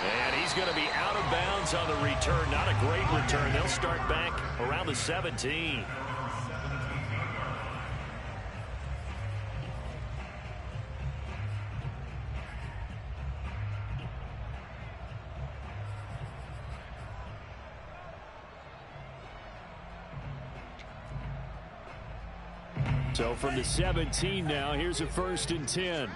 And he's going to be out of bounds on the return. Not a great return. They'll start back around the 17. So from the 17 now, here's a 1st and 10.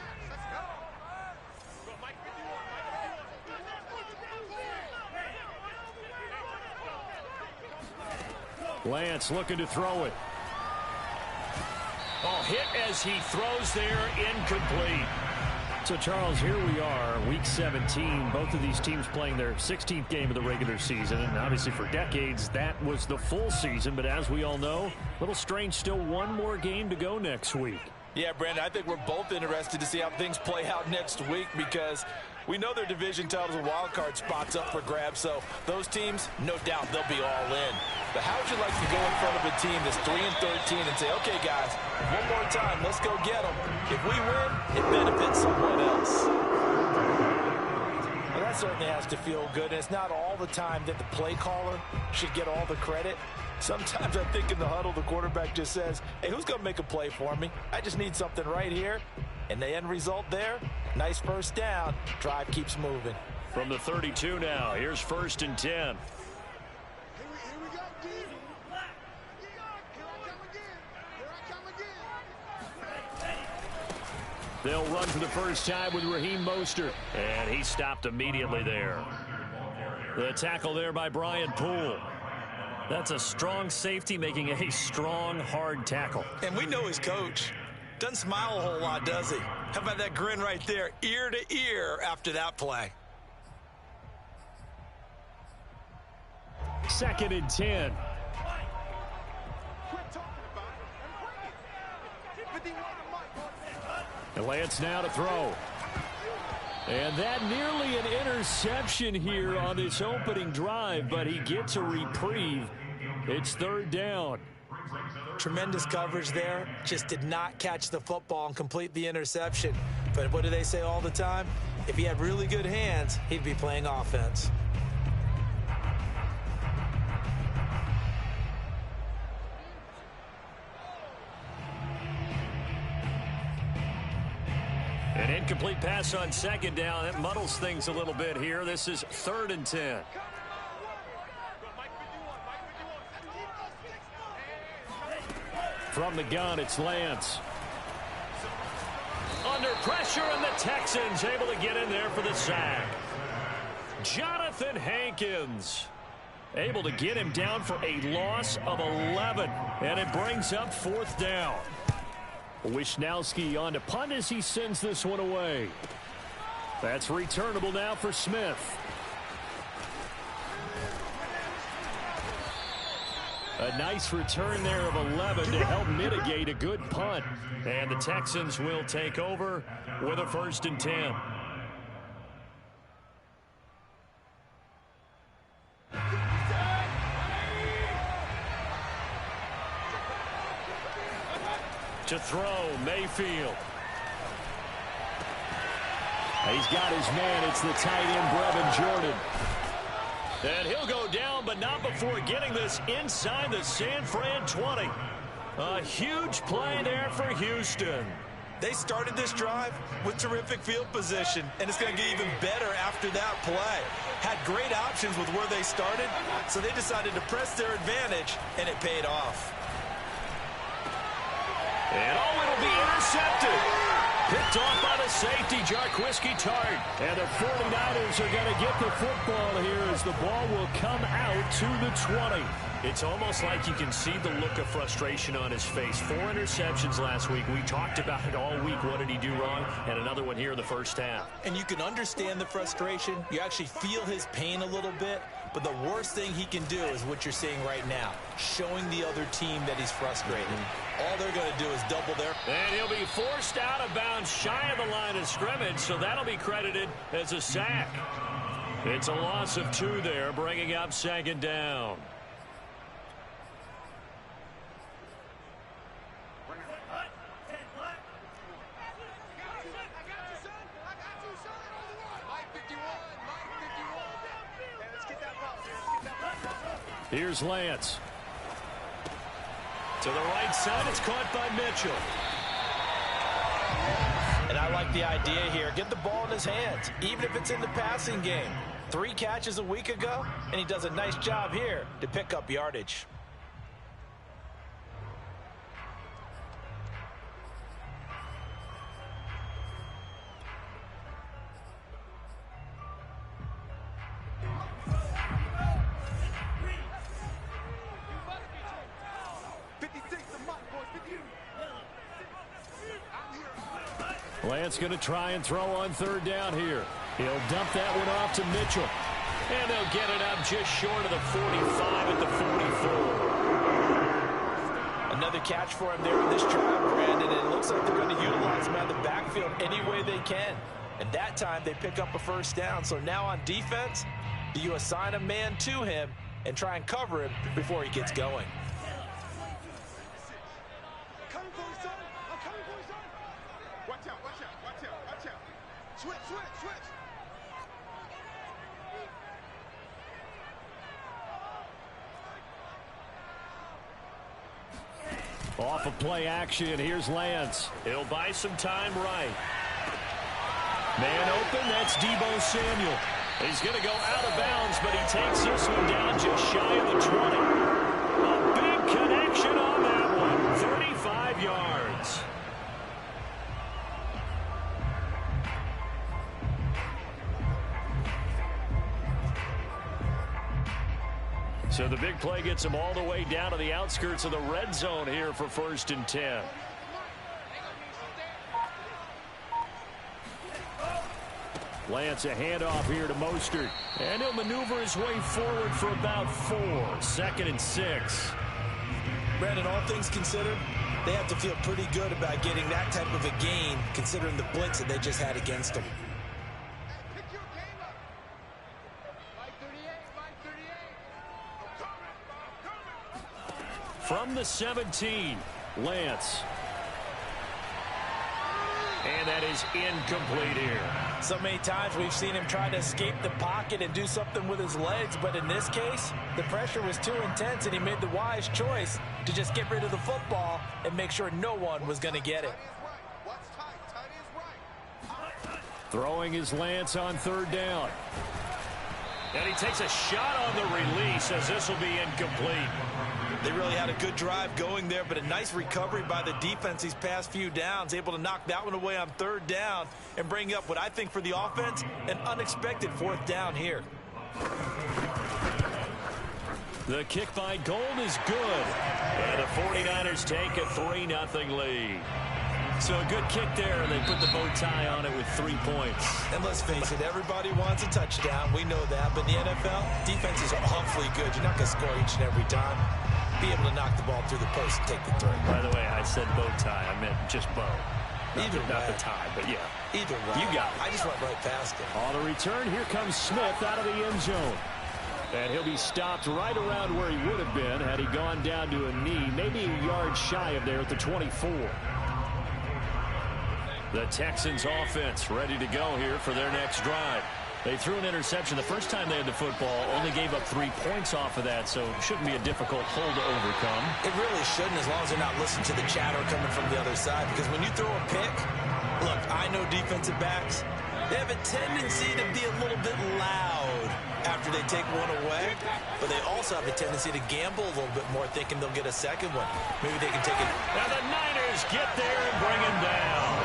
Lance looking to throw it. Oh, hit as he throws there, incomplete. So, Charles, here we are, Week 17. Both of these teams playing their 16th game of the regular season. And obviously for decades, that was the full season. But as we all know, a little strange, still one more game to go next week. Yeah, Brandon, I think we're both interested to see how things play out next week because we know their division titles and wild card spots up for grabs. So those teams, no doubt, they'll be all in. But how would you like to go in front of a team that's 3-13 and say, okay, guys, one more time, let's go get them. If we win, it benefits someone else. Well, that certainly has to feel good. And it's not all the time that the play caller should get all the credit. Sometimes I think in the huddle, the quarterback just says, hey, who's going to make a play for me? I just need something right here. And the end result there, nice first down. Drive keeps moving. From the 32 now, here's 1st and 10. They'll run for the first time with Raheem Mostert. And he stopped immediately there. The tackle there by Brian Poole. That's a strong safety making a strong, hard tackle. And we know his coach. Doesn't smile a whole lot, does he? How about that grin right there, ear to ear after that play? 2nd and 10. And Lance now to throw. And that nearly an interception here on this opening drive, but he gets a reprieve. It's 3rd down. Tremendous coverage there. Just did not catch the football and complete the interception. But what do they say all the time? If he had really good hands, he'd be playing offense. An incomplete pass on 2nd down. That muddles things a little bit here. This is 3rd and 10. From the gun, it's Lance. Under pressure, and the Texans able to get in there for the sack. Jonathan Hankins able to get him down for a loss of 11. And it brings up 4th down. Wishnowski on to punt as he sends this one away. That's returnable now for Smith. A nice return there of 11 to help mitigate a good punt. And the Texans will take over with a 1st and 10. To throw, Mayfield. He's got his man. It's the tight end, Brevin Jordan. And he'll go down, but not before getting this inside the San Fran 20. A huge play there for Houston. They started this drive with terrific field position, and it's going to get even better after that play. Had great options with where they started, so they decided to press their advantage, and it paid off. And it'll be intercepted. Picked off by the safety, Jarquiski Tart. And the 49ers are going to get the football here as the ball will come out to the 20. It's almost like you can see the look of frustration on his face. 4 interceptions last week. We talked about it all week. What did he do wrong? And another one here in the first half. And you can understand the frustration. You actually feel his pain a little bit. But the worst thing he can do is what you're seeing right now, showing the other team that he's frustrated. All they're going to do is double their... And he'll be forced out of bounds shy of the line of scrimmage, so that'll be credited as a sack. It's a loss of 2 there, bringing up 2nd down. Here's Lance. To the right side, it's caught by Mitchell. And I like the idea here. Get the ball in his hands, even if it's in the passing game. 3 catches a week ago, and he does a nice job here to pick up yardage. Lance going to try and throw on 3rd down here. He'll dump that one off to Mitchell. And they'll get it up just short of the 45 at the 44. Another catch for him there in this drive, Brandon. And it looks like they're going to utilize him out of the backfield any way they can. And that time they pick up a 1st down. So now on defense, do you assign a man to him and try and cover him before he gets going? Off of play action, here's Lance. He'll buy some time right. Man open, that's Deebo Samuel. He's going to go out of bounds, but he takes this one down just shy of the 20. A big connection on that one, 35 yards. So the big play gets him all the way down to the outskirts of the red zone here for 1st and 10. Lance a handoff here to Mostert. And he'll maneuver his way forward for about 4. 2nd and 6. Brandon, all things considered, they have to feel pretty good about getting that type of a gain considering the blitz that they just had against them. From the 17, Lance. And that is incomplete here. So many times we've seen him try to escape the pocket and do something with his legs, but in this case, the pressure was too intense and he made the wise choice to just get rid of the football and make sure no one was going to get it. Throwing is Lance on 3rd down. And he takes a shot on the release as this will be incomplete. They really had a good drive going there, but a nice recovery by the defense these past few downs, able to knock that one away on 3rd down and bring up what I think for the offense, an unexpected 4th down here. The kick by Gold is good. And the 49ers take a 3-0 lead. So a good kick there, and they put the bow tie on it with 3 points. And let's face it, everybody wants a touchdown. We know that. But in the NFL, defenses are awfully good. You're not going to score each and every time. Be able to knock the ball through the post and take the throw. By the way, I said bow tie. I meant just bow. Not the tie, but yeah. Either way. You got it. I just went right past it. On the return, here comes Smith out of the end zone. And he'll be stopped right around where he would have been had he gone down to a knee, maybe a yard shy of there at the 24. The Texans offense ready to go here for their next drive. They threw an interception the first time they had the football, only gave up 3 points off of that, so it shouldn't be a difficult hole to overcome. It really shouldn't, as long as they're not listening to the chatter coming from the other side, because when you throw a pick, look, I know defensive backs, they have a tendency to be a little bit loud after they take one away, but they also have a tendency to gamble a little bit more, thinking they'll get a second one. Maybe they can take it. Now the Niners get there and bring him down.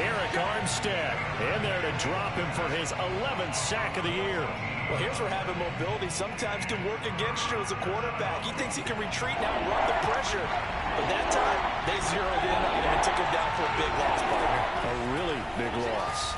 Eric Armstead in there to drop him for his 11th sack of the year. Well, here's where having mobility sometimes can work against you as a quarterback. He thinks he can retreat now and run the pressure. But that time, they zeroed in on him and took him down for a big loss, partner. A really big loss.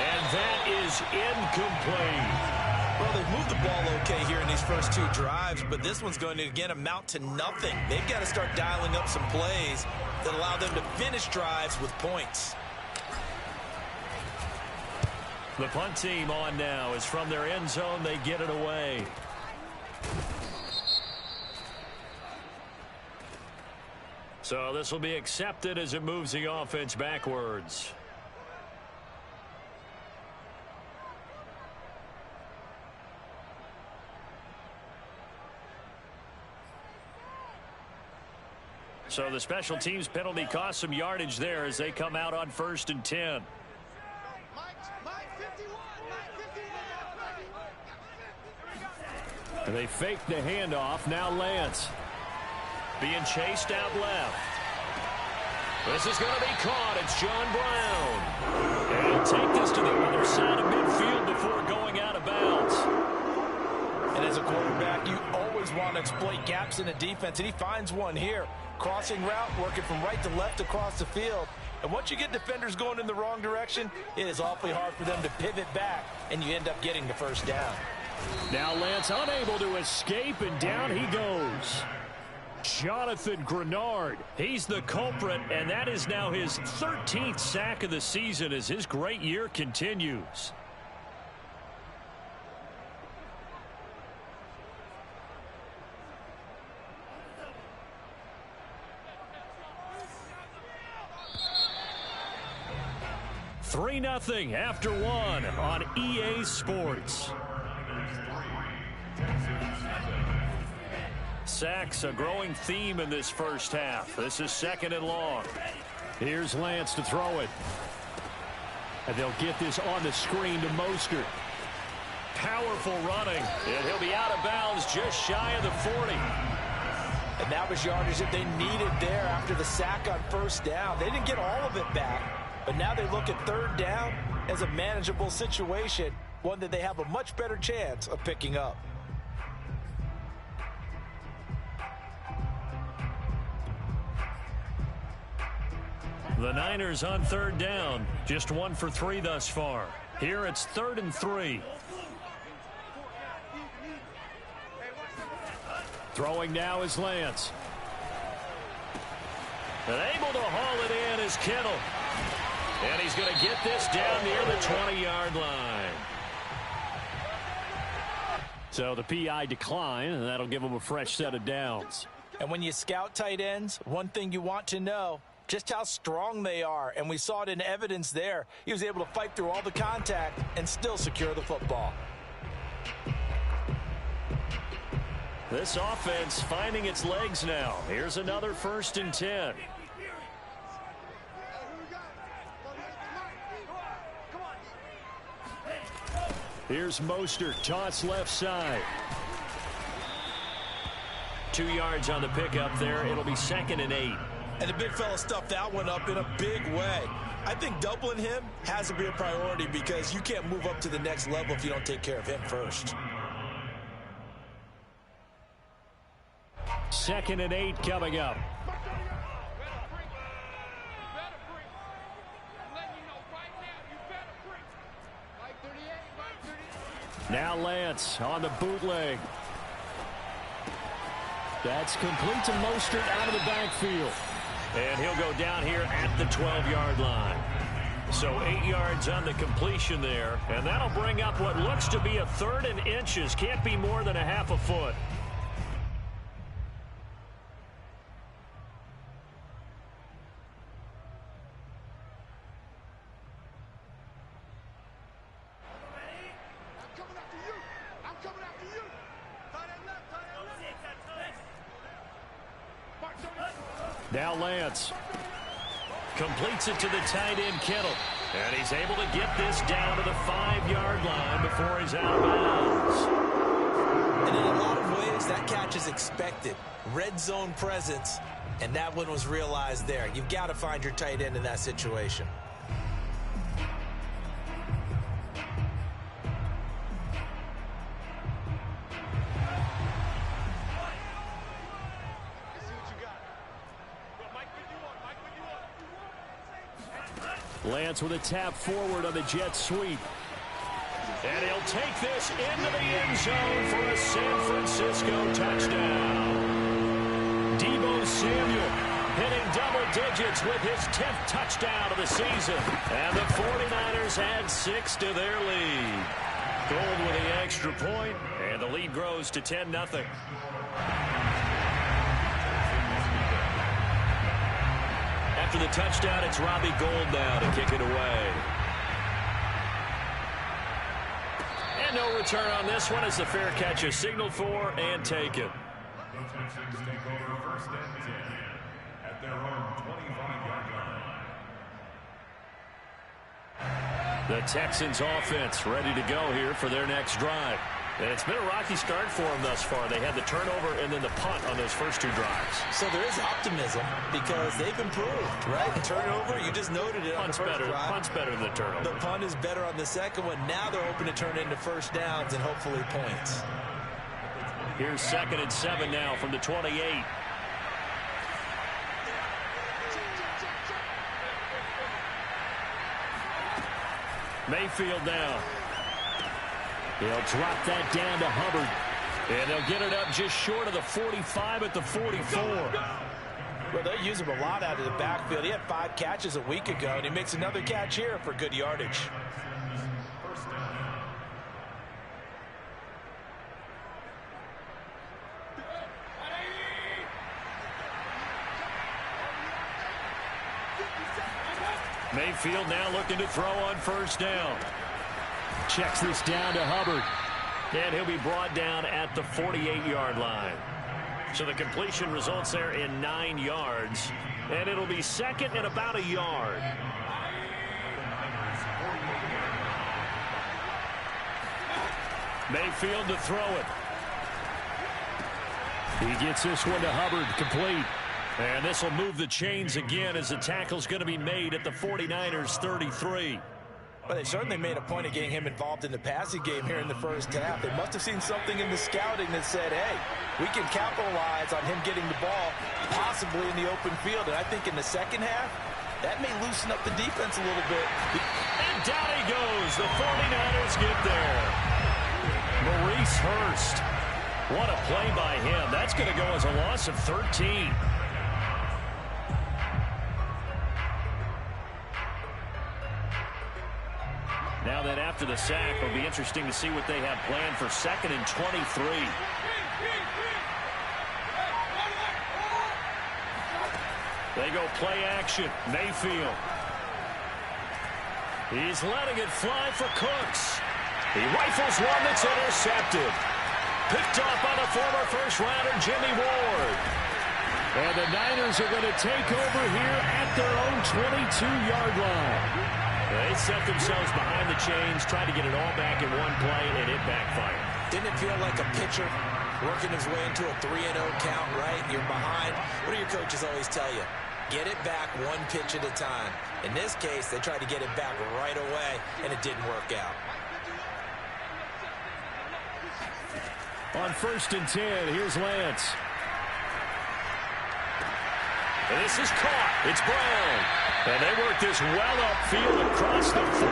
And that is incomplete. Well, they've moved the ball okay here in these first 2 drives, but this one's going to, again, amount to nothing. They've got to start dialing up some plays that allow them to finish drives with points. The punt team on now is from their end zone. They get it away. So this will be accepted as it moves the offense backwards. So the special teams penalty cost some yardage there as they come out on 1st and 10. And they fake the handoff. Now Lance being chased out left. This is going to be caught. It's John Brown. And he'll take this to the other side of midfield before going out of bounds. And as a quarterback, you always want to exploit gaps in the defense, and he finds one here. Crossing route, working from right to left across the field. And once you get defenders going in the wrong direction, it is awfully hard for them to pivot back, and you end up getting the first down. Now Lance unable to escape, and down he goes. Jonathan Grenard, he's the culprit, and that is now his 13th sack of the season as his great year continues. $3-0 after one on EA Sports. Sacks a growing theme in this first half. This is 2nd and long. Here's Lance to throw it. And they'll get this on the screen to Mostert. Powerful running. And he'll be out of bounds just shy of the 40. And that was yardage that they needed there after the sack on 1st down. They didn't get all of it back, but now they look at 3rd down as a manageable situation, one that they have a much better chance of picking up. The Niners on 3rd down, just 1 for 3 thus far. Here it's 3rd and 3. Throwing now is Lance. And able to haul it in is Kittle. And he's going to get this down near the 20-yard line. So the PI decline, and that'll give him a fresh set of downs. And when you scout tight ends, one thing you want to know, just how strong they are. And we saw it in evidence there. He was able to fight through all the contact and still secure the football. This offense finding its legs now. Here's another 1st and 10. Here's Mostert, toss left side. 2 yards on the pickup there. It'll be 2nd and 8. And the big fella stuffed that one up in a big way. I think doubling him has to be a priority because you can't move up to the next level if you don't take care of him first. 2nd and 8 coming up. Now Lance on the bootleg. That's complete to Mostert out of the backfield. And he'll go down here at the 12-yard line. So 8 yards on the completion there. And that'll bring up what looks to be a 3rd and inches. Can't be more than a half a foot. Now Lance completes it to the tight end Kittle. And he's able to get this down to the 5-yard line before he's out of bounds. And in a lot of ways, that catch is expected. Red zone presence, and that one was realized there. You've got to find your tight end in that situation. Lance with a tap forward on the jet sweep. And he'll take this into the end zone for a San Francisco touchdown. Deebo Samuel hitting double digits with his 10th touchdown of the season. And the 49ers add 6 to their lead. Gold with the extra point, and the lead grows to 10-0. After the touchdown, it's Robbie Gould now to kick it away. And no return on this one as the fair catch is signaled for and taken. The Texans offense ready to go here for their next drive. And it's been a rocky start for them thus far. They had the turnover and then the punt on those first two drives. So there is optimism because they've improved, right? Turnover, you just noted it on the first drive. Punt's better than the turnover. The punt is better on the second one. Now they're hoping to turn it into first downs and hopefully points. Here's 2nd and 7 now from the 28. Mayfield now. He'll drop that down to Hubbard. And they'll get it up just short of the 45 at the 44. Well, they use him a lot out of the backfield. He had 5 catches a week ago, and he makes another catch here for good yardage. Mayfield now looking to throw on first down. Checks this down to Hubbard. And he'll be brought down at the 48-yard line. So the completion results there in 9 yards. And it'll be 2nd and about a yard. Mayfield to throw it. He gets this one to Hubbard, complete. And this will move the chains again as the tackle's going to be made at the 49ers 33. Well, they certainly made a point of getting him involved in the passing game here in the first half. They must have seen something in the scouting that said, hey, we can capitalize on him getting the ball possibly in the open field. And I think in the second half, that may loosen up the defense a little bit. And down he goes. The 49ers get there. Maurice Hurst. What a play by him. That's going to go as a loss of 13. Now that after the sack, it'll be interesting to see what they have planned for 2nd and 23. They go play action. Mayfield. He's letting it fly for Cooks. He rifles one that's intercepted. Picked off by the former first-rounder Jimmy Ward. And the Niners are going to take over here at their own 22-yard line. They set themselves behind the chains, tried to get it all back in one play, and it backfired. Didn't it feel like a pitcher working his way into a 3-0 count, right? You're behind. What do your coaches always tell you? Get it back one pitch at a time. In this case, they tried to get it back right away, and it didn't work out. On 1st and 10, here's Lance. And this is caught. It's Brown. And they work this well upfield across the 45.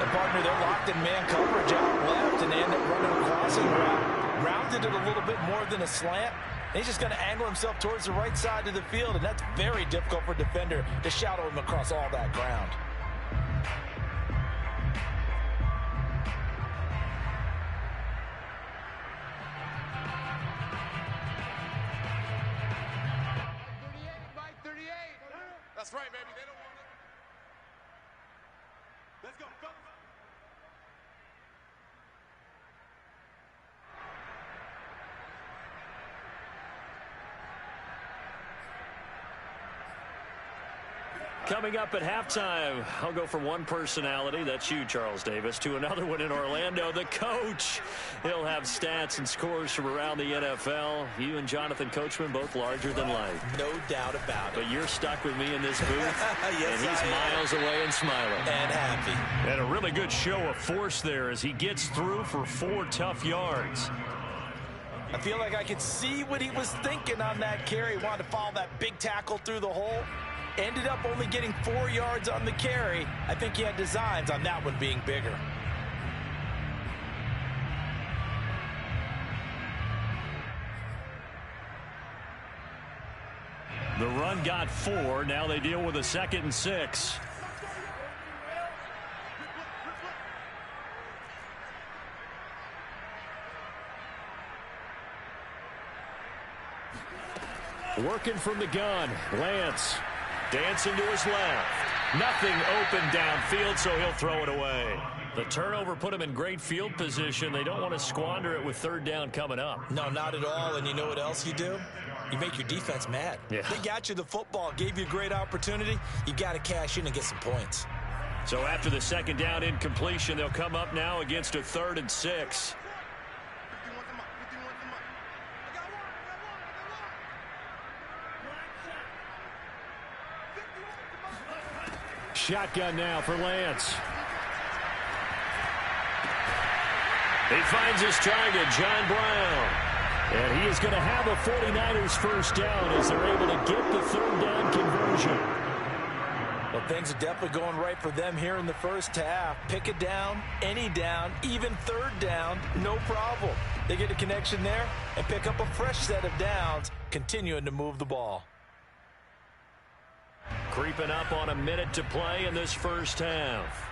And partner, they're locked in man coverage out left, and they end up running a crossing route. Rounded it a little bit more than a slant. And he's just going to angle himself towards the right side of the field, and that's very difficult for a defender to shadow him across all that ground. That's right, baby. They don't want it. Let's go. Go. Coming up at halftime, I'll go from one personality, that's you, Charles Davis, to another one in Orlando, the coach. He'll have stats and scores from around the NFL. You and Jonathan Coachman, both larger than life. No doubt about it. But you're stuck with me in this booth, yes, and he's miles away and smiling. And happy. And a really good show of force there as he gets through for 4 tough yards. I feel like I could see what he was thinking on that carry. He wanted to follow that big tackle through the hole. Ended up only getting 4 yards on the carry. I think he had designs on that one being bigger. The run got 4. Now they deal with a 2nd and 6. Working from the gun, Lance. Dancing to his left. Nothing open downfield, so he'll throw it away. The turnover put him in great field position. They don't want to squander it with third down coming up. No, not at all. And you know what else you do? You make your defense mad. Yeah. They got you the football, gave you a great opportunity. You got to cash in and get some points. So after the second down incompletion, they'll come up now against a 3rd and 6. Shotgun now for Lance. He finds his target, John Brown. And he is going to have a 49ers first down as they're able to get the third down conversion. Well, things are definitely going right for them here in the first half. Pick it down, any down, even third down, no problem. They get a connection there and pick up a fresh set of downs, continuing to move the ball. Creeping up on a minute to play in this first half.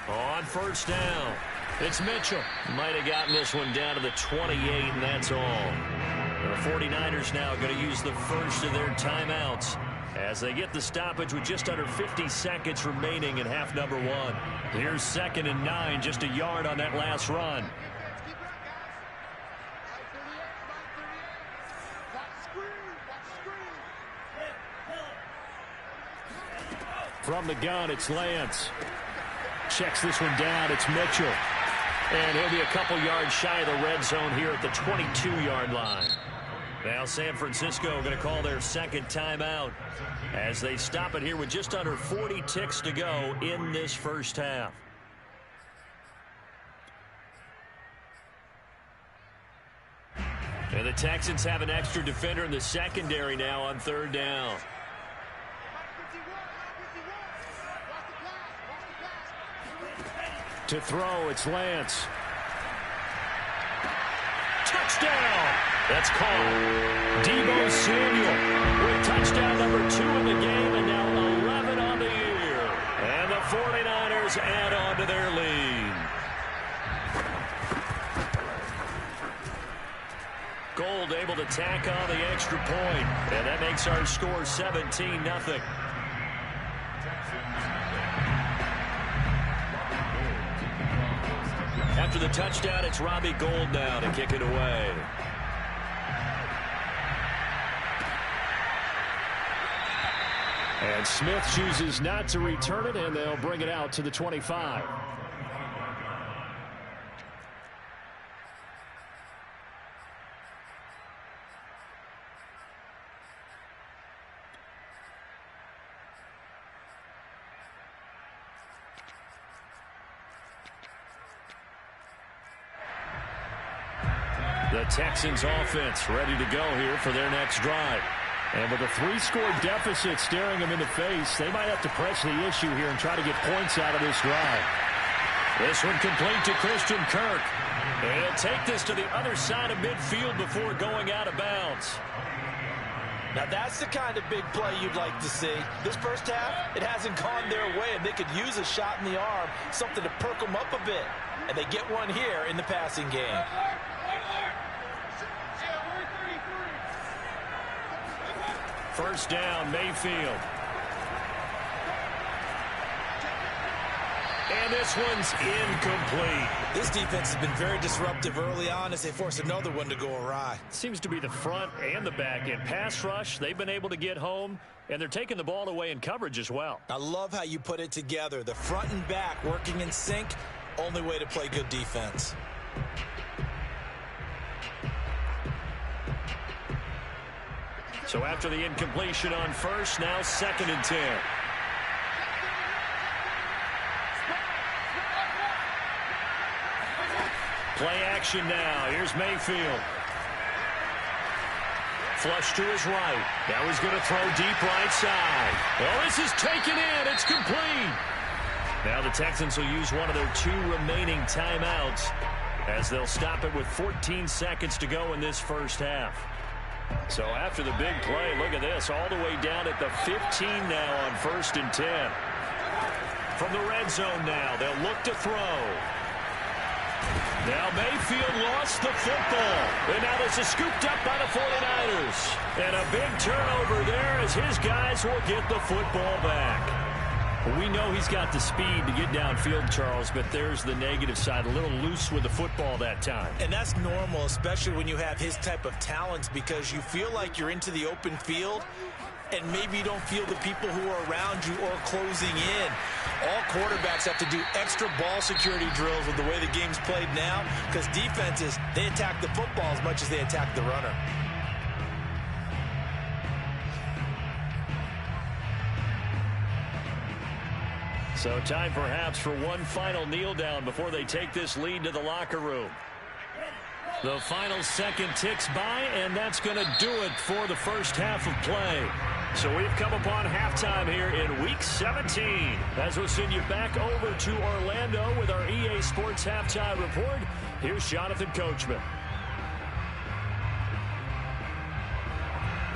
On first down, it's Mitchell. Might have gotten this one down to the 28, and that's all. The 49ers now going to use the first of their timeouts as they get the stoppage with just under 50 seconds remaining in half number 1. Here's 2nd and 9, just a yard on that last run. From the gun, it's Lance. Checks this one down. It's Mitchell. And he'll be a couple yards shy of the red zone here at the 22-yard line. Now San Francisco going to call their second timeout as they stop it here with just under 40 ticks to go in this first half. And the Texans have an extra defender in the secondary now on third down. To throw, it's Lance. Touchdown! That's called. Deebo Samuel with touchdown number 2 in the game and now 11 on the year. And the 49ers add on to their lead. Gold able to tack on the extra point. And that makes our score 17-0. After the touchdown, it's Robbie Gould now to kick it away. And Smith chooses not to return it, and they'll bring it out to the 25. The Texans offense ready to go here for their next drive. And with a 3-score deficit staring them in the face, they might have to press the issue here and try to get points out of this drive. This one complete to Christian Kirk. And he'll take this to the other side of midfield before going out of bounds. Now that's the kind of big play you'd like to see. This first half, it hasn't gone their way, and they could use a shot in the arm, something to perk them up a bit. And they get one here in the passing game. First down, Mayfield. And this one's incomplete. This defense has been very disruptive early on as they force another one to go awry. Seems to be the front and the back end. Pass rush, they've been able to get home, and they're taking the ball away in coverage as well. I love how you put it together. The front and back working in sync, only way to play good defense. So after the incompletion on first, now 2nd and 10. Play action now. Here's Mayfield. Flush to his right. Now he's going to throw deep right side. Oh, this is taken in. It's complete. Now the Texans will use one of their 2 remaining timeouts as they'll stop it with 14 seconds to go in this first half. So after the big play, look at this, all the way down at the 15 now on 1st and 10. From the red zone now, they'll look to throw. Now Mayfield lost the football. And now this is scooped up by the 49ers. And a big turnover there as his guys will get the football back. We know he's got the speed to get downfield, Charles, but there's the negative side. A little loose with the football that time. And that's normal, especially when you have his type of talents, because you feel like you're into the open field and maybe you don't feel the people who are around you or closing in. All quarterbacks have to do extra ball security drills with the way the game's played now, because defenses, they attack the football as much as they attack the runner. So time perhaps for one final kneel down before they take this lead to the locker room. The final second ticks by, and that's going to do it for the first half of play. So we've come upon halftime here in Week 17. As we'll send you back over to Orlando with our EA Sports Halftime Report, here's Jonathan Coachman.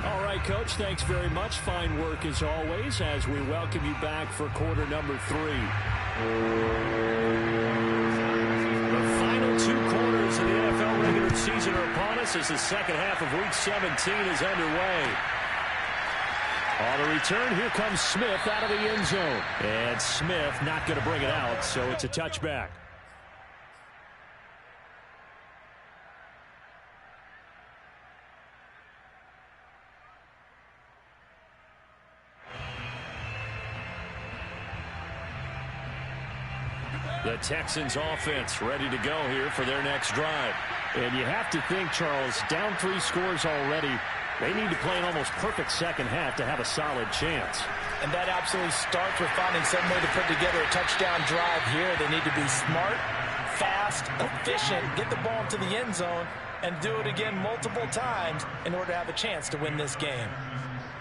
All right, Coach, thanks very much. Fine work as always as we welcome you back for quarter number 3. The final 2 quarters of the NFL regular season are upon us as the second half of Week 17 is underway. On the return, here comes Smith out of the end zone. And Smith not going to bring it out, so it's a touchback. The Texans offense ready to go here for their next drive. And you have to think, Charles, down 3 scores already. They need to play an almost perfect second half to have a solid chance. And that absolutely starts with finding some way to put together a touchdown drive here. They need to be smart, fast, efficient, get the ball into the end zone, and do it again multiple times in order to have a chance to win this game.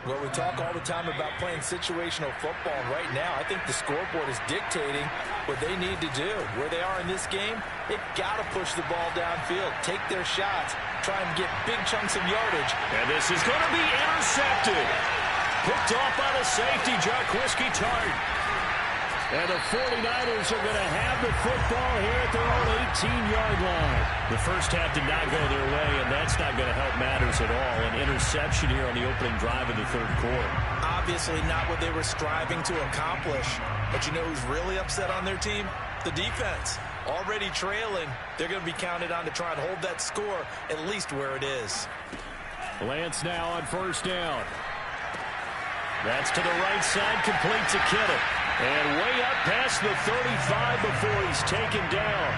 Well, we talk all the time about playing situational football. Right now, I think the scoreboard is dictating what they need to do. Where they are in this game, they've got to push the ball downfield, take their shots, try and get big chunks of yardage. And this is going to be intercepted. Picked off by the safety, Jarquiski-Tart. And the 49ers are going to have the football here at their own 18-yard line. The first half did not go their way, and that's not going to help matters at all. An interception here on the opening drive of the third quarter. Obviously not what they were striving to accomplish. But you know who's really upset on their team? The defense. Already trailing, they're going to be counted on to try and hold that score at least where it is. Lance now on first down. That's to the right side, complete to Kittle. And way up past the 35 before he's taken down.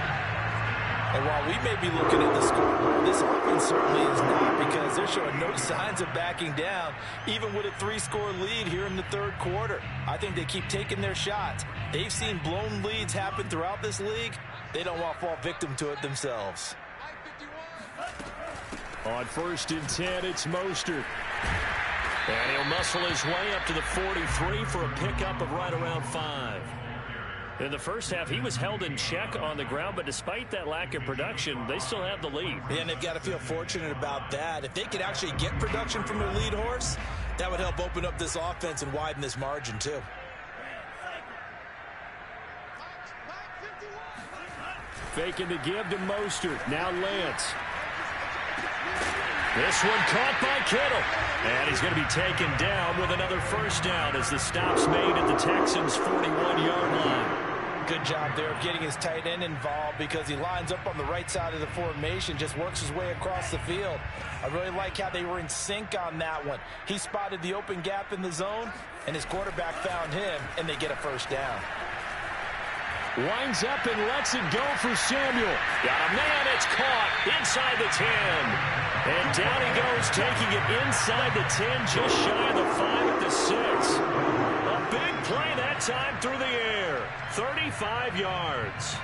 And while we may be looking at the scoreboard, this offense certainly is not, because they're showing no signs of backing down, even with a 3-score lead here in the third quarter. I think they keep taking their shots. They've seen blown leads happen throughout this league. They don't want to fall victim to it themselves. On first and 10, it's Mostert. And he'll muscle his way up to the 43 for a pickup of right around 5. In the first half, he was held in check on the ground, but despite that lack of production, they still have the lead. And they've got to feel fortunate about that. If they could actually get production from their lead horse, that would help open up this offense and widen this margin too. Faking the give to Mostert. Now Lance. This one caught by Kittle. And he's going to be taken down with another first down as the stop's made at the Texans' 41-yard line. Good job there of getting his tight end involved, because he lines up on the right side of the formation, just works his way across the field. I really like how they were in sync on that one. He spotted the open gap in the zone, and his quarterback found him, and they get a first down. Winds up and lets it go for Samuel. Got a man, it's caught inside the 10. And down he goes, taking it inside the 10, just shy of the 5 at the 6. A big play that time through the air. 35 yards.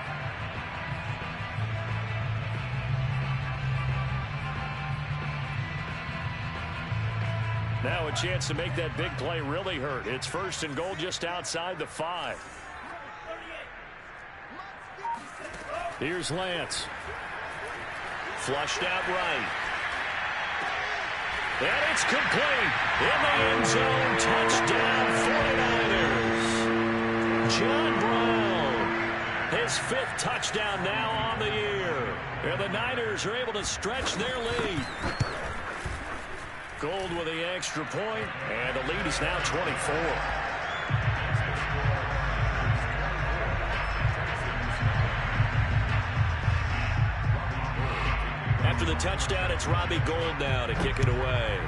Now a chance to make that big play really hurt. It's first and goal just outside the 5. Here's Lance. Flushed out right. And it's complete. In the end zone. Touchdown 49ers. John Brown. His 5th touchdown now on the year. And the Niners are able to stretch their lead. Gold with the extra point, and the lead is now 24. After the touchdown, it's Robbie Gould now to kick it away.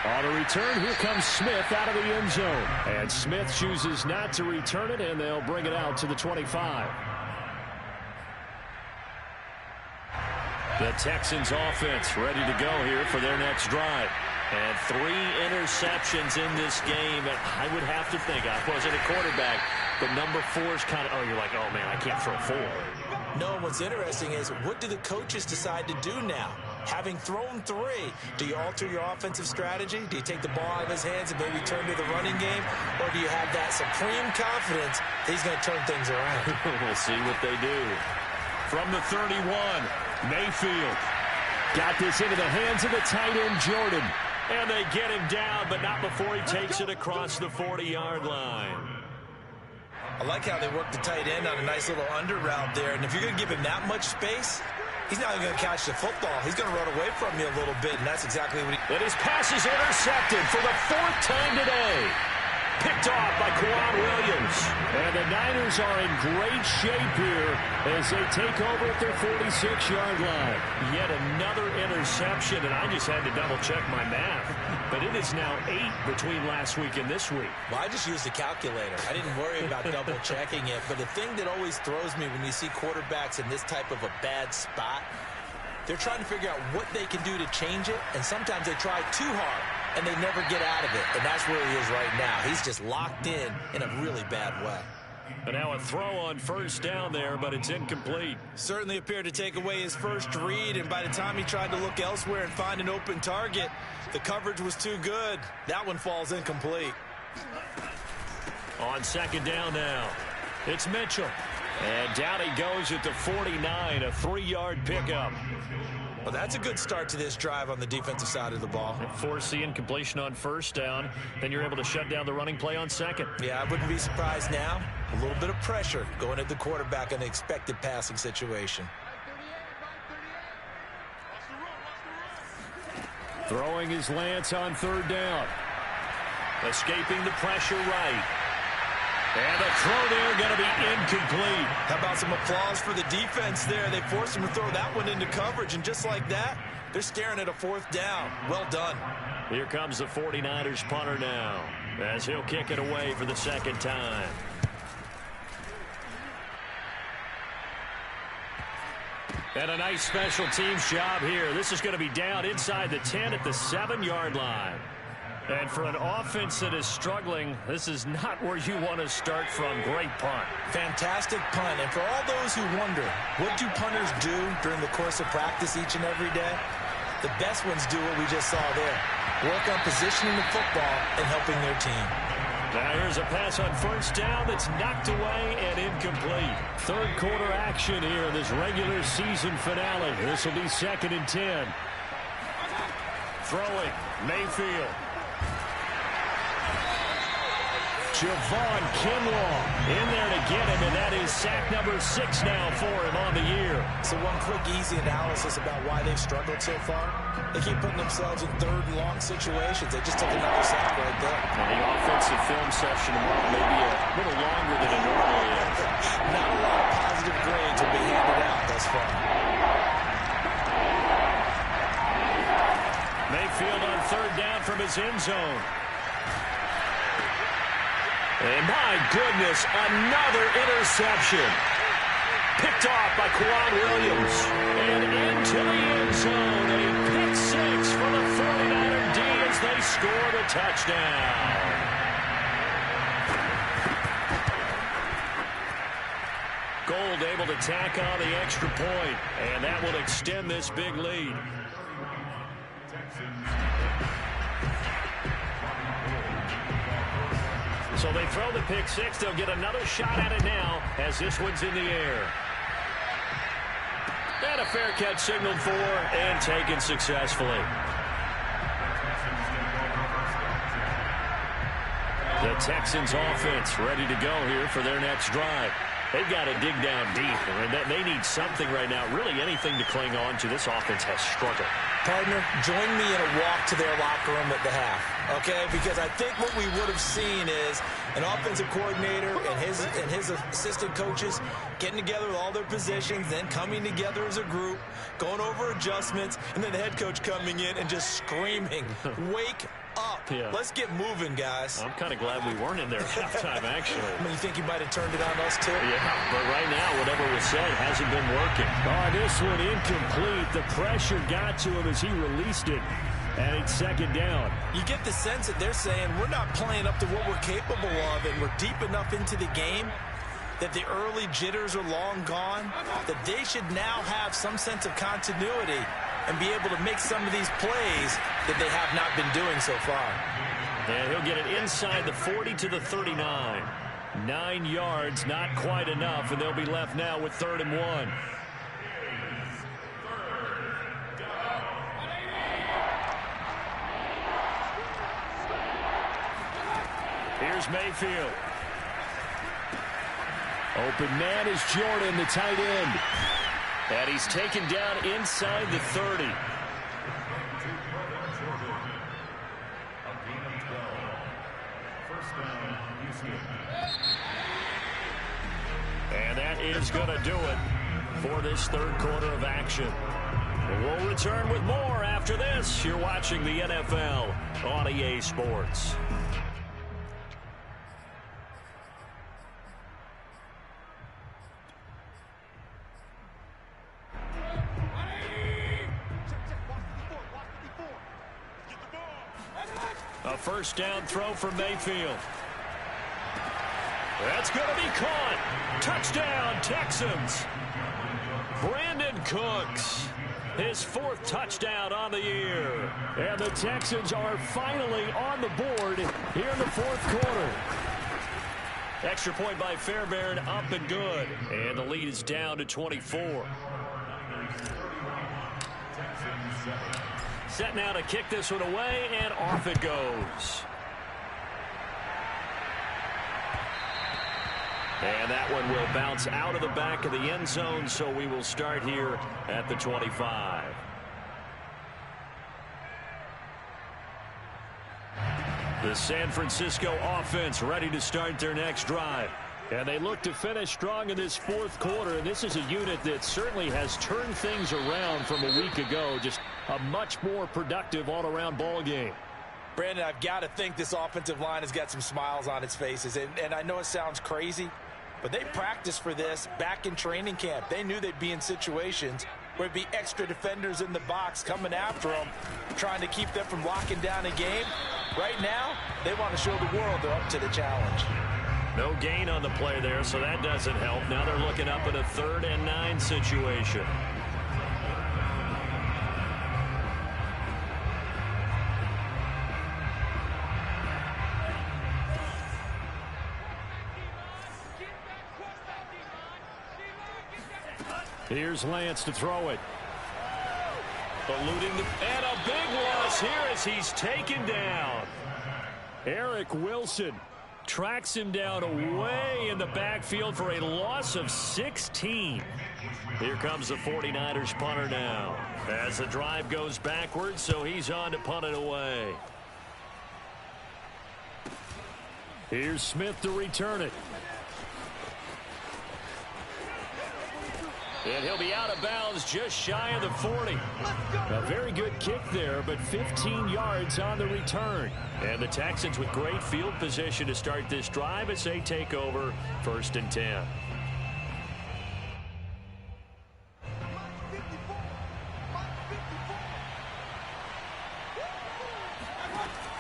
On the return, here comes Smith out of the end zone. And Smith chooses not to return it, and they'll bring it out to the 25. The Texans offense ready to go here for their next drive. And 3 interceptions in this game. And I would have to think, I wasn't a quarterback, but number 4 is kind of, oh, you're like, oh, man, I can't throw 4. No, what's interesting is what do the coaches decide to do now? Having thrown 3, do you alter your offensive strategy? Do you take the ball out of his hands and maybe turn to the running game? Or do you have that supreme confidence that he's going to turn things around? We'll see what they do. From the 31, Mayfield got this into the hands of the tight end, Jordan. And they get him down, but not before he takes it across the 40-yard line. I like how they work the tight end on a nice little under route there. And if you're going to give him that much space, he's not even going to catch the football. He's going to run away from you a little bit, and that's exactly what he... And his pass is intercepted for the 4th time today. Picked off by Quan Williams. And the Niners are in great shape here as they take over at their 46-yard line. Yet another interception, and I just had to double-check my math. But it is now 8 between last week and this week. Well, I just used the calculator. I didn't worry about double-checking it. But the thing that always throws me when you see quarterbacks in this type of a bad spot, they're trying to figure out what they can do to change it, and sometimes they try too hard, and they never get out of it. And that's where he is right now. He's just locked in a really bad way. And now a throw on first down there, but it's incomplete. Certainly appeared to take away his first read, and by the time he tried to look elsewhere and find an open target, the coverage was too good. That one falls incomplete. On second down now, it's Mitchell. And down he goes at the 49, a 3-yard pickup. Well, that's a good start to this drive on the defensive side of the ball. Force the incompletion on first down. Then you're able to shut down the running play on second. Yeah, I wouldn't be surprised now. A little bit of pressure going at the quarterback in an expected passing situation. Throwing his Lance on third down. Escaping the pressure right. And the throw there going to be incomplete. How about some applause for the defense there? They forced him to throw that one into coverage, and just like that, they're staring at a 4th down. Well done. Here comes the 49ers punter now, as he'll kick it away for the 2nd time. And a nice special teams job here. This is going to be down inside the 10 at the 7-yard line. And for an offense that is struggling, this is not where you want to start from. Great punt. Fantastic punt. And for all those who wonder, what do punters do during the course of practice each and every day? The best ones do what we just saw there. Work on positioning the football and helping their team. Now here's a pass on first down that's knocked away and incomplete. 3rd quarter action here in this regular season finale. This will be 2nd and 10. Throwing, Mayfield. Javon Kinlaw in there to get him, and that is sack number 6 now for him on the year. So one quick, easy analysis about why they've struggled so far. They keep putting themselves in 3rd and long situations. They just took another sack right there. Now the offensive film session tomorrow may be a little longer than it normally is. Not a lot of positive grades will be handed out thus far. Mayfield on 3rd down from his end zone. And my goodness, another interception. Picked off by Quan Williams. And into the end zone. A pick 6 for the 49er D as they score the touchdown. Gould able to tack on the extra point. And that will extend this big lead. So they throw the pick 6. They'll get another shot at it now as this one's in the air. And a fair catch signaled for and taken successfully. The The Texans offense ready to go here for their next drive. They've got to dig down deep, and they need something right now, really anything to cling on to. This offense has struggled. Partner, join me in a walk to their locker room at the half, okay? Because I think what we would have seen is an offensive coordinator and his assistant coaches getting together with all their positions, then coming together as a group, going over adjustments, and then the head coach coming in and just screaming, wake up. Yeah. Let's get moving, guys. I'm kind of glad we weren't in there at halftime, actually. I mean, you think you might have turned it on us, too? Yeah, but right now, whatever was said hasn't been working. Oh, this one incomplete. The pressure got to him as he released it, and it's second down. You get the sense that they're saying we're not playing up to what we're capable of, and we're deep enough into the game that the early jitters are long gone, that they should now have some sense of continuity and be able to make some of these plays that they have not been doing so far. And he'll get it inside the 40 to the 39. 9 yards, not quite enough, and they'll be left now with 3rd and 1. Here's Mayfield. Open man is Jordan, the tight end. And he's taken down inside the 30. And that is going to do it for this third quarter of action. We'll return with more after this. You're watching the NFL on EA Sports. A first down throw for Mayfield. That's going to be caught. Touchdown, Texans. Brandon Cooks, his 4th touchdown on the year. And the Texans are finally on the board here in the 4th quarter. Extra point by Fairbairn, up and good. And the lead is down to 24. Set now to kick this one away, and off it goes. And that one will bounce out of the back of the end zone, so we will start here at the 25. The San Francisco offense ready to start their next drive. And they look to finish strong in this 4th quarter. And this is a unit that certainly has turned things around from a week ago. Just a much more productive all-around ball game. Brandon, I've got to think this offensive line has got some smiles on its faces. And I know it sounds crazy, but they practiced for this back in training camp. They knew they'd be in situations where it'd be extra defenders in the box coming after them, trying to keep them from locking down a game. Right now, they want to show the world they're up to the challenge. No gain on the play there, so that doesn't help. Now they're looking up at a 3rd and 9 situation. Here's Lance to throw it. Eluding and a big loss here as he's taken down. Eric Wilson tracks him down away in the backfield for a loss of 16. Here comes the 49ers punter now as the drive goes backwards, so he's on to punt it away. Here's Smith to return it. And he'll be out of bounds just shy of the 40. A very good kick there, but 15 yards on the return. And the Texans with great field position to start this drive as they take over 1st and 10.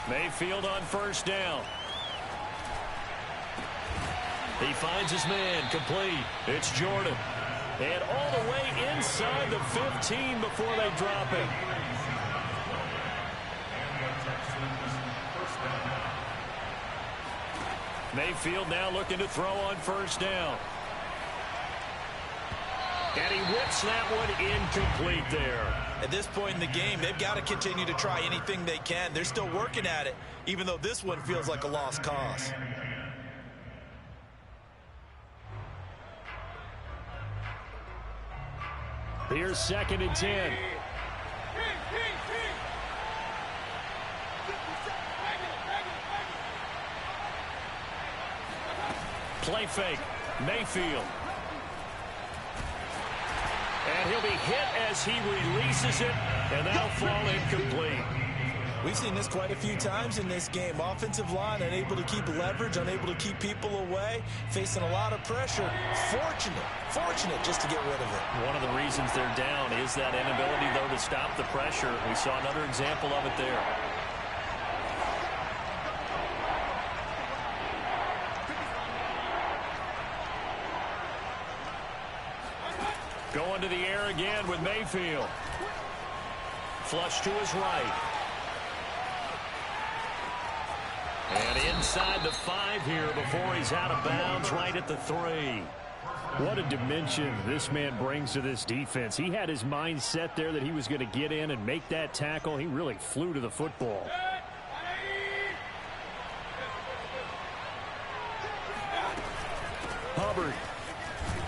Mayfield on 1st down. He finds his man, complete. It's Jordan. And all the way inside the 15 before they drop it. Mayfield now looking to throw on 1st down. And he whips that one incomplete there. At this point in the game, they've got to continue to try anything they can. They're still working at it, even though this one feels like a lost cause. Here's 2nd and 10. Play fake. Mayfield. And he'll be hit as he releases it, and that'll fall incomplete. We've seen this quite a few times in this game. Offensive line unable to keep leverage, unable to keep people away, facing a lot of pressure. Fortunate just to get rid of it. One of the reasons they're down is that inability, though, to stop the pressure. We saw another example of it there. Going to the air again with Mayfield. Flush to his right. And inside the 5 here before he's out of bounds, right at the 3. What a dimension this man brings to this defense. He had his mind set there that he was going to get in and make that tackle. He really flew to the football. Hubbard.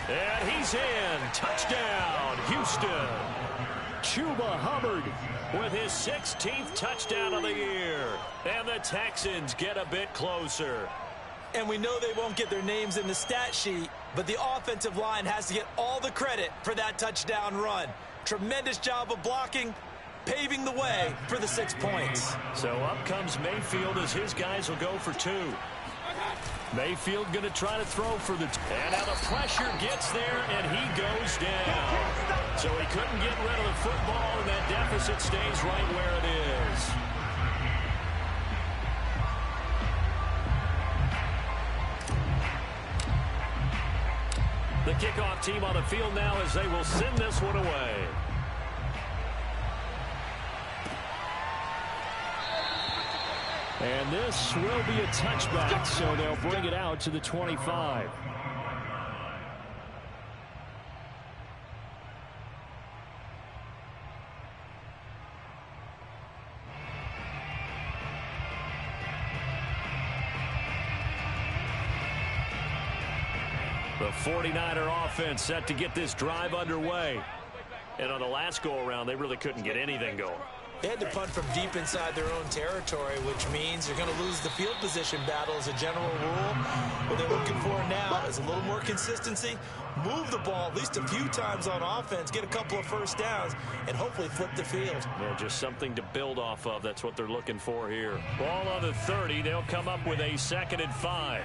And he's in. Touchdown, Houston. Chuba Hubbard with his 16th touchdown of the year. And the Texans get a bit closer. And we know they won't get their names in the stat sheet, but the offensive line has to get all the credit for that touchdown run. Tremendous job of blocking, paving the way for the 6 points. So up comes Mayfield as his guys will go for 2. Mayfield going to try to throw for the... And now the pressure gets there, and he goes down. So he couldn't get rid of the football, and that deficit stays right where it is. The kickoff team on the field now as they will send this one away. And this will be a touchback, so they'll bring it out to the 25. The 49er offense set to get this drive underway. And on the last go-around, they really couldn't get anything going. They had to punt from deep inside their own territory, which means they're going to lose the field position battle as a general rule. What they're looking for now is a little more consistency, move the ball at least a few times on offense, get a couple of first downs, and hopefully flip the field. Yeah, just something to build off of. That's what they're looking for here. Ball on the 30. They'll come up with a 2nd and 5.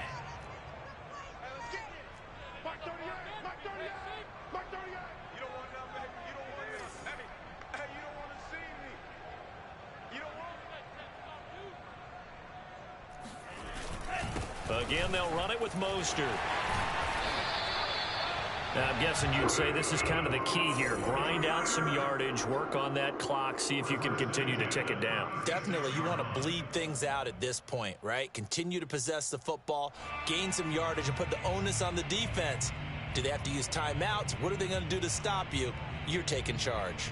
Again, they'll run it with Mostert. Now, I'm guessing you'd say this is kind of the key here. Grind out some yardage, work on that clock, see if you can continue to tick it down. Definitely, you want to bleed things out at this point, right? Continue to possess the football, gain some yardage, and put the onus on the defense. Do they have to use timeouts? What are they going to do to stop you? You're taking charge.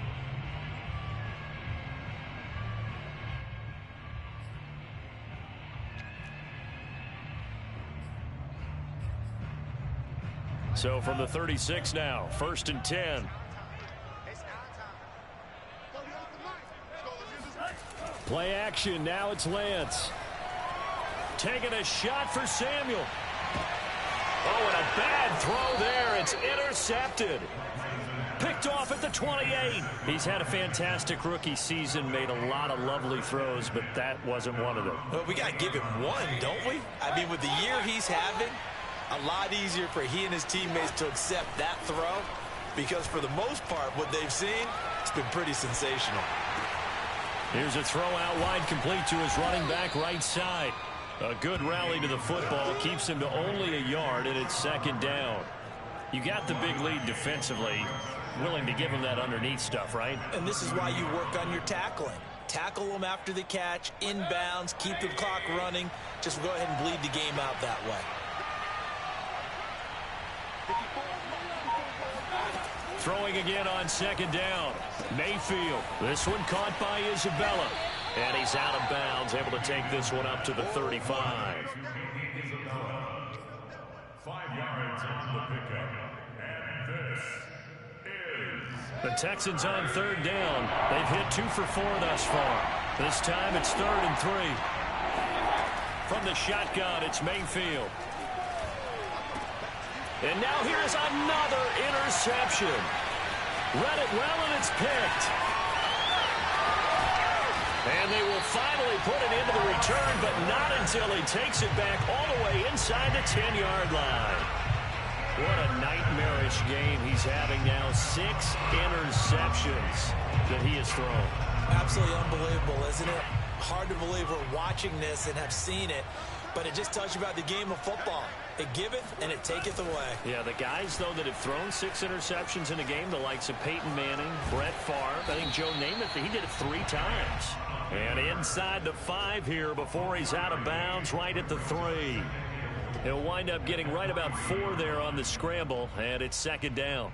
So from the 36 now, 1st and 10. Play action, now it's Lance. Taking a shot for Samuel. Oh, and a bad throw there. It's intercepted. Picked off at the 28. He's had a fantastic rookie season, made a lot of lovely throws, but that wasn't one of them. Well, we got to give him one, don't we? I mean, with the year he's having, a lot easier for he and his teammates to accept that throw because for the most part, what they've seen, it's been pretty sensational. Here's a throw out wide complete to his running back right side. A good rally to the football keeps him to only a yard, and it's 2nd down. You got the big lead defensively, willing to give him that underneath stuff, right? And this is why you work on your tackling. Tackle them after the catch, inbounds, keep the clock running. Just go ahead and bleed the game out that way. Throwing again on second down. Mayfield. This one caught by Isabella. And he's out of bounds, able to take this one up to the 35. 5 yards on the pickup. And this is... The Texans on third down. They've hit 2 for 4 thus far. This time it's 3rd and 3. From the shotgun, it's Mayfield. And now here's another interception. Read it well, and it's picked. And they will finally put it into the return, but not until he takes it back all the way inside the 10-yard line. What a nightmarish game he's having now. 6 interceptions that he has thrown. Absolutely unbelievable, isn't it? Hard to believe we're watching this and have seen it, but it just tells you about the game of football. It giveth and it taketh away. Yeah, the guys, though, that have thrown 6 interceptions in a game, the likes of Peyton Manning, Brett Favre, I think Joe Namath, he did it 3 times. And inside the 5 here before he's out of bounds, right at the 3. He'll wind up getting right about 4 there on the scramble, and it's 2nd down.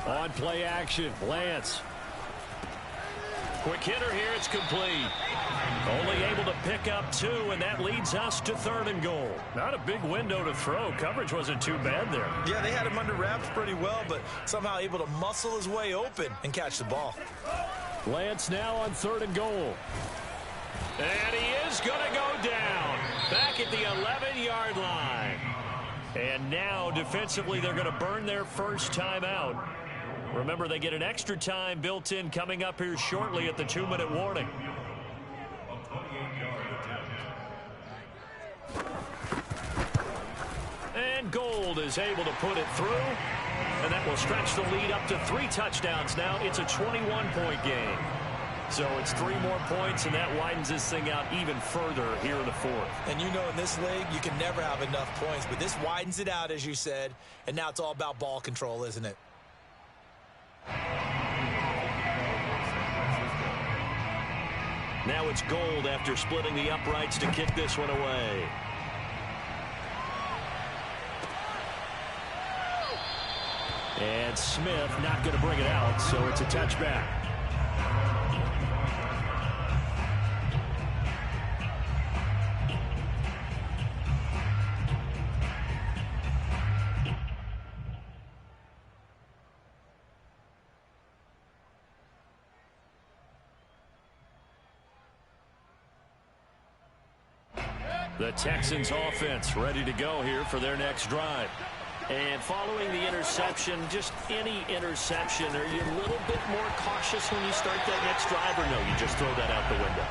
On play action, Lance. Quick hitter here, it's complete. Only able to pick up 2, and that leads us to 3rd and goal. Not a big window to throw. Coverage wasn't too bad there. Yeah, they had him under wraps pretty well, but somehow able to muscle his way open and catch the ball. Lance now on 3rd and goal. And he is going to go down. Back at the 11-yard line. And now, defensively, they're going to burn their first timeout. Remember, they get an extra time built in coming up here shortly at the 2-minute warning. And Gold is able to put it through. And that will stretch the lead up to 3 touchdowns now. It's a 21-point game. So it's 3 more points, and that widens this thing out even further here in the 4th. And you know in this league, you can never have enough points. But this widens it out, as you said. And now it's all about ball control, isn't it? Now it's Gold after splitting the uprights to kick this one away. And Smith not going to bring it out, so it's a touchback. The Texans offense ready to go here for their next drive. And following the interception, just any interception, are you a little bit more cautious when you start that next drive, or no, you just throw that out the window?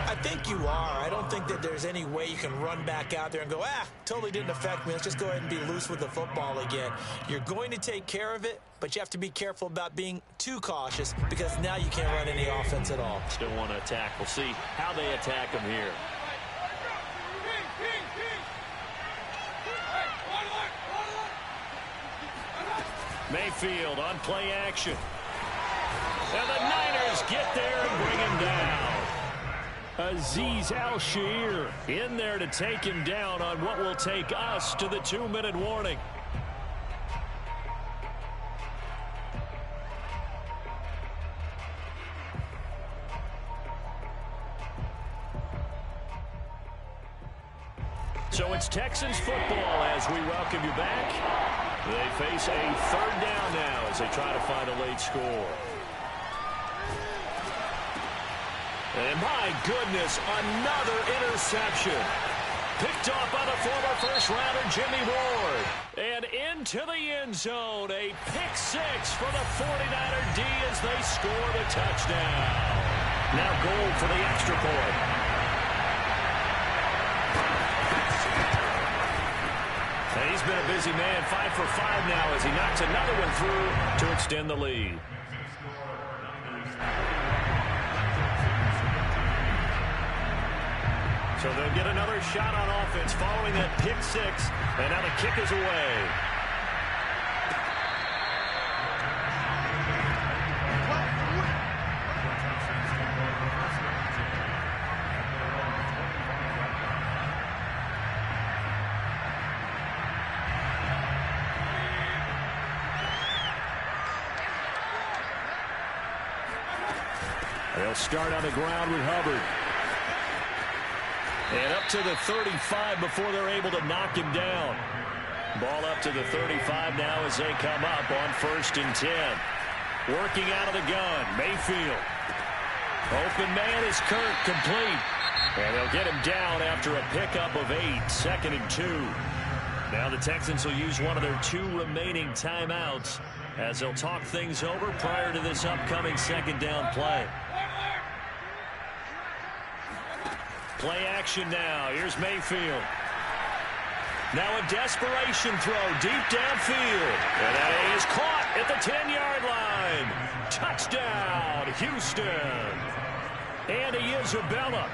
I think you are. I don't think that there's any way you can run back out there and go, totally didn't affect me. Let's just go ahead and be loose with the football again. You're going to take care of it, but you have to be careful about being too cautious because now you can't run any offense at all. Still want to attack. We'll see how they attack him here. Mayfield on play action. And the Niners get there and bring him down. Azeez Al-Shaair in there to take him down on what will take us to the 2-minute warning. So it's Texans football as we welcome you back. They face a 3rd down now as they try to find a late score. And my goodness, another interception. Picked off by the former first-rounder Jimmy Ward. And into the end zone, a pick 6 for the 49er D as they score the touchdown. Now Gold for the extra point. And he's been a busy man, 5 for 5 now as he knocks another one through to extend the lead. So they'll get another shot on offense following that pick 6, and now the kick is away. They'll start on the ground with Hubbard. And up to the 35 before they're able to knock him down. Ball up to the 35 now as they come up on 1st and 10. Working out of the gun, Mayfield. Open man is Kirk, complete. And they'll get him down after a pickup of 8, 2nd and 2. Now the Texans will use one of their 2 remaining timeouts as they'll talk things over prior to this upcoming 2nd down play. Play action now. Here's Mayfield. Now a desperation throw deep downfield. And that is caught at the 10-yard line. Touchdown, Houston. Andy Isabella,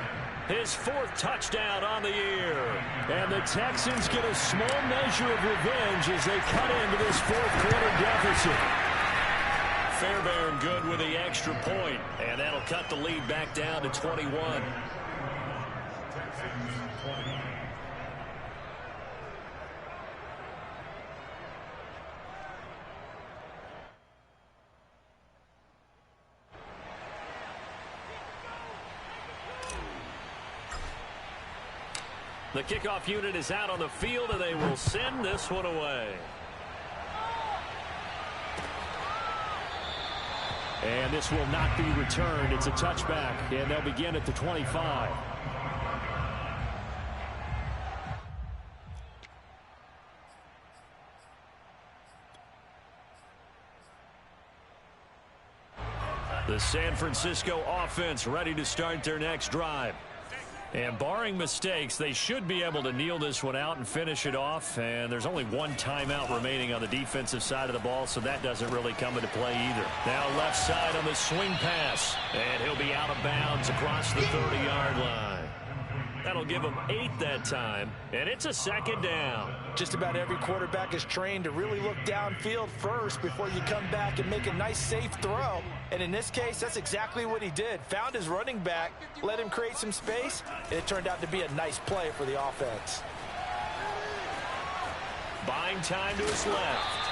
his 4th touchdown on the year. And the Texans get a small measure of revenge as they cut into this 4th quarter deficit. Fairbairn good with the extra point, and that'll cut the lead back down to 21. The kickoff unit is out on the field, and they will send this one away. And this will not be returned. It's a touchback, and they'll begin at the 25. The San Francisco offense ready to start their next drive. And barring mistakes, they should be able to kneel this one out and finish it off. And there's only 1 timeout remaining on the defensive side of the ball, so that doesn't really come into play either. Now left side on the swing pass. And he'll be out of bounds across the 30-yard line. That'll give him 8 that time. And it's a 2nd down. Just about every quarterback is trained to really look downfield first before you come back and make a nice, safe throw. And in this case, that's exactly what he did. Found his running back, let him create some space, and it turned out to be a nice play for the offense. Buying time to his left.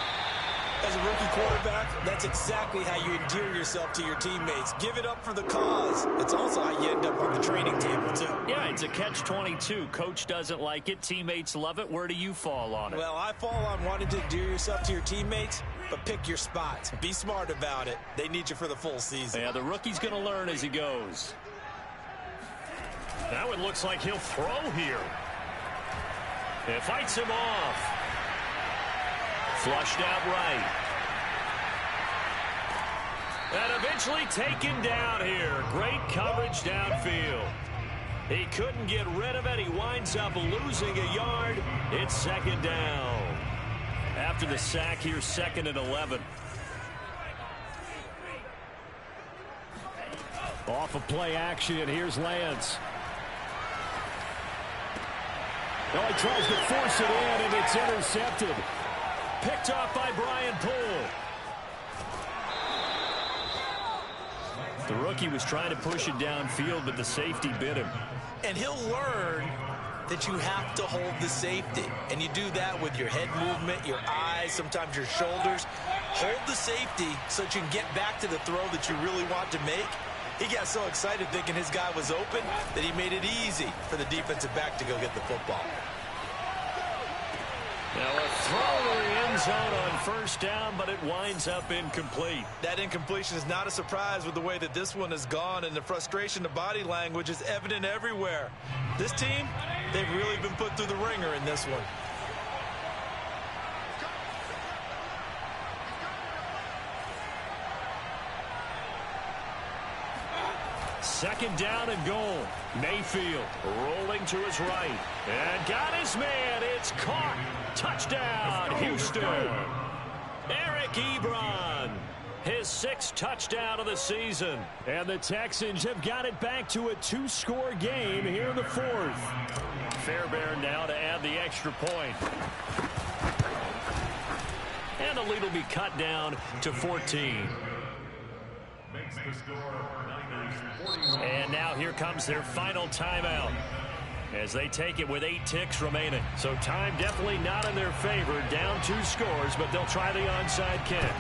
As a rookie quarterback, that's exactly how you endear yourself to your teammates. Give it up for the cause. It's also how you end up on the training table, too. Yeah, it's a catch-22. Coach doesn't like it. Teammates love it. Where do you fall on it? Well, I fall on wanting to endear yourself to your teammates, but pick your spots. Be smart about it. They need you for the full season. Yeah, the rookie's going to learn as he goes. Now it looks like he'll throw here. It fights him off. Flushed out right. And eventually taken down here. Great coverage downfield. He couldn't get rid of it. He winds up losing a yard. It's 2nd down. After the sack, here's 2nd and 11. Off of play action, here's Lance. Well, he tries to force it in, and it's intercepted. Picked off by Brian Poole. The rookie was trying to push it downfield, but the safety bit him. And he'll learn that you have to hold the safety. And you do that with your head movement, your eyes, sometimes your shoulders. Hold the safety so that you can get back to the throw that you really want to make. He got so excited thinking his guy was open that he made it easy for the defensive back to go get the football. Now a throw to the end zone on 1st down, but it winds up incomplete. That incompletion is not a surprise with the way that this one has gone, and the frustration of body language is evident everywhere. This team, they've really been put through the ringer in this one. Second down and goal. Mayfield rolling to his right. And got his man. It's caught. Touchdown, Houston. Eric Ebron. His 6th touchdown of the season. And the Texans have got it back to a 2-score game here in the 4th. Fairbairn now to add the extra point. And the lead will be cut down to 14. Makes the score Niners 41. And now here comes their final timeout as they take it with 8 ticks remaining. So time definitely not in their favor. Down 2 scores, but they'll try the onside kick.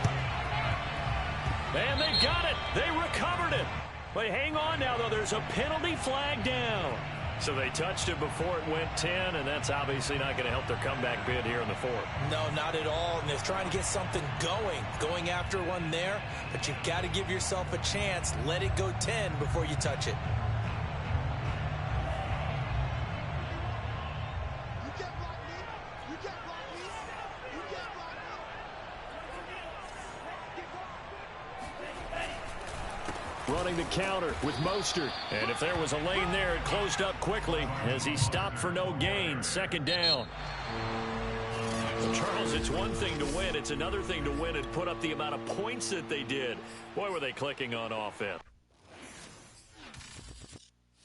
And they got it. They recovered it. But hang on now, though. There's a penalty flag down. So they touched it before it went 10, and that's obviously not going to help their comeback bid here in the fourth. No, not at all. And they're trying to get something going after one there. But you've got to give yourself a chance. Let it go 10 before you touch it. Running the counter with Mostert. And if there was a lane there, it closed up quickly as he stopped for no gain. Second down. Well, Charles, it's one thing to win. It's another thing to win and put up the amount of points that they did. Boy, were they clicking on offense.